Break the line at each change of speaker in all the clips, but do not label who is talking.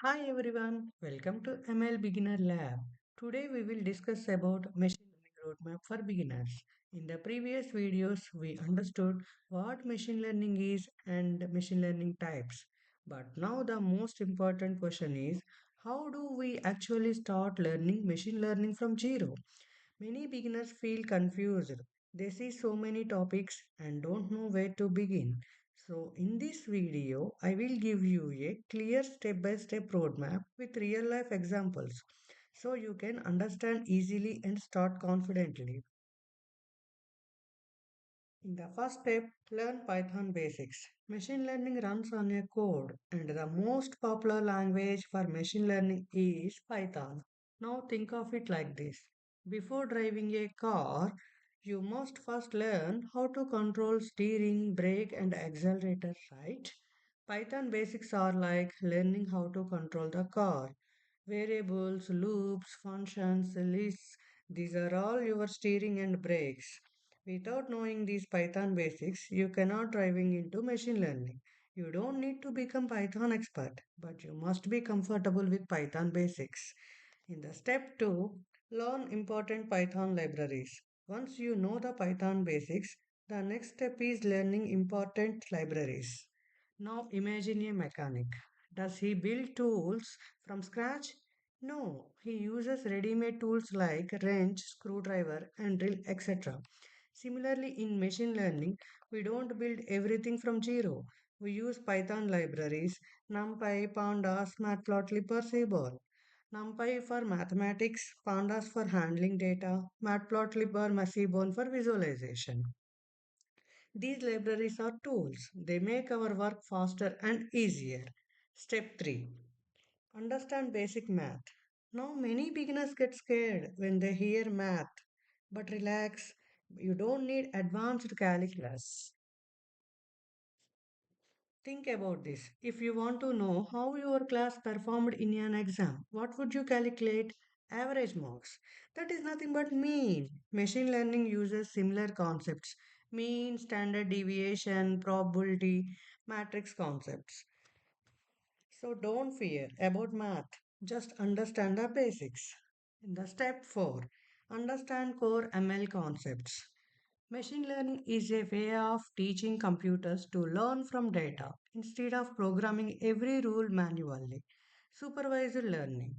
Hi everyone, welcome to ML Beginner Lab. Today we will discuss about machine learning roadmap for beginners. In the previous videos we understood what machine learning is and machine learning types. But now the most important question is how do we actually start learning machine learning from zero? Many beginners feel confused. They see so many topics and don't know where to begin. So, in this video, I will give you a clear step by step roadmap with real life examples so you can understand easily and start confidently. In the first step, learn Python basics. Machine learning runs on a code, and the most popular language for machine learning is Python. Now think of it like this. Before driving a car, you must first learn how to control steering, brake, and accelerator, right? Python basics are like learning how to control the car. Variables, loops, functions, lists, these are all your steering and brakes. Without knowing these Python basics, you cannot driving into machine learning. You don't need to become Python expert, but you must be comfortable with Python basics. In the step 2, learn important Python libraries. Once you know the Python basics, the next step is learning important libraries. Now imagine a mechanic. Does he build tools from scratch? No, he uses ready-made tools like wrench, screwdriver, and drill, etc. Similarly, in machine learning, we don't build everything from zero. We use Python libraries, NumPy, Pandas, Matplotlib, or Seaborn. NumPy for mathematics, Pandas for handling data, Matplotlib or Seaborn for visualization. These libraries are tools. They make our work faster and easier. Step 3. Understand basic math. Now, many beginners get scared when they hear math, but relax, you don't need advanced calculus. Think about this. If you want to know how your class performed in an exam, what would you calculate? Average marks. That is nothing but mean. Machine learning uses similar concepts mean, standard deviation, probability, matrix concepts. So don't fear about math, just understand the basics. In the step 4, understand core ML concepts. Machine learning is a way of teaching computers to learn from data instead of programming every rule manually. Supervised learning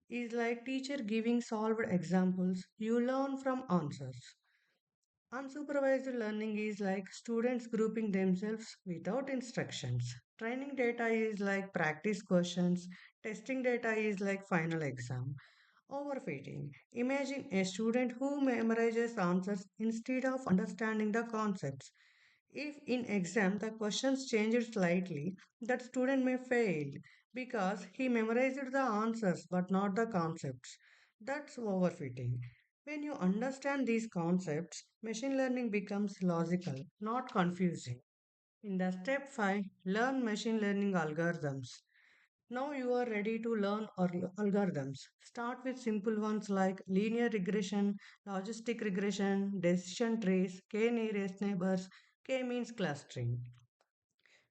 is like teacher giving solved examples, you learn from answers. Unsupervised learning is like students grouping themselves without instructions. Training data is like practice questions. Testing data is like final exam. Overfitting. Imagine a student who memorizes answers instead of understanding the concepts. If in exam the questions changed slightly, that student may fail because he memorized the answers but not the concepts. That's overfitting. When you understand these concepts, machine learning becomes logical, not confusing. In the step 5, learn machine learning algorithms. Now you are ready to learn algorithms. Start with simple ones like linear regression, logistic regression, decision trees, k nearest neighbors, k means clustering.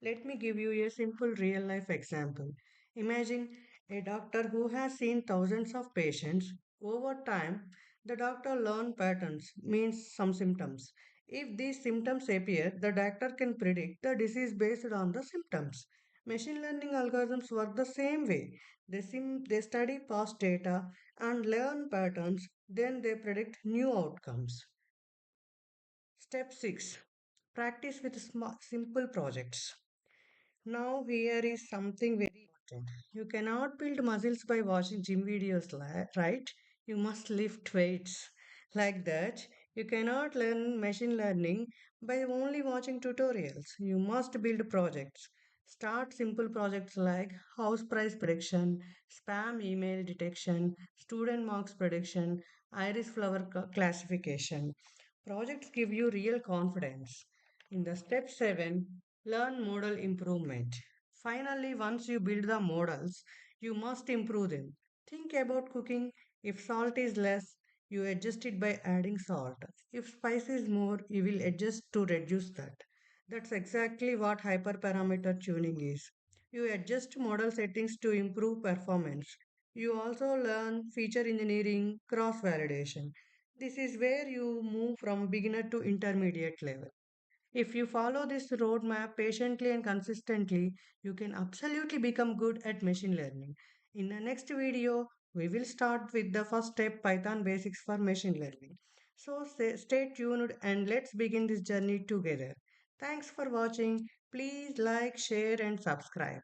Let me give you a simple real life example. Imagine a doctor who has seen thousands of patients. Over time, the doctor learned patterns, means some symptoms. If these symptoms appear, the doctor can predict the disease based on the symptoms. Machine learning algorithms work the same way. They study past data and learn patterns, then they predict new outcomes. Step 6. Practice with simple projects. Now, here is something very important. You cannot build muscles by watching gym videos, right? You must lift weights. Like that, you cannot learn machine learning by only watching tutorials. You must build projects. Start simple projects like house price prediction, spam email detection, student marks prediction, iris flower classification. Projects give you real confidence. In the step 7, learn model improvement. Finally, once you build the models, you must improve them. Think about cooking. If salt is less, you adjust it by adding salt. If spice is more, you will adjust to reduce that. That's exactly what hyperparameter tuning is. You adjust model settings to improve performance. You also learn feature engineering, cross validation. This is where you move from beginner to intermediate level. If you follow this roadmap patiently and consistently, you can absolutely become good at machine learning. In the next video, we will start with the first step, Python basics for machine learning. So stay tuned and let's begin this journey together. Thanks for watching. Please like, share and subscribe.